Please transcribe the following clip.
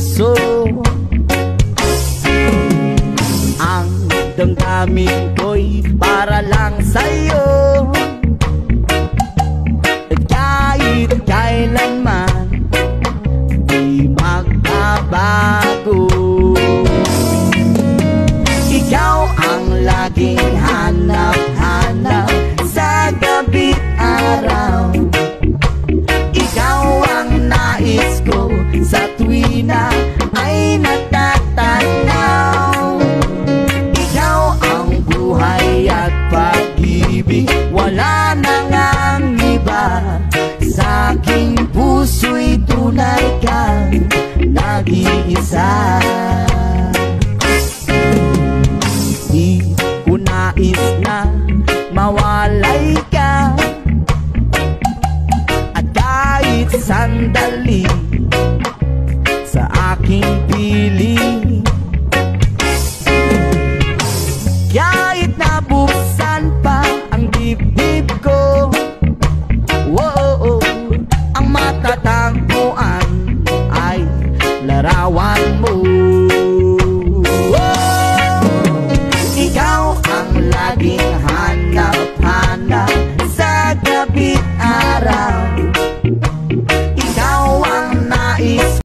puso. Ang damdamin ko'y para lang sa'yo, at kahit kailanman di magbabago. Ikaw ang laging hanap-hanap sa gabi't araw. Ikaw ang nais ko sa tuwi na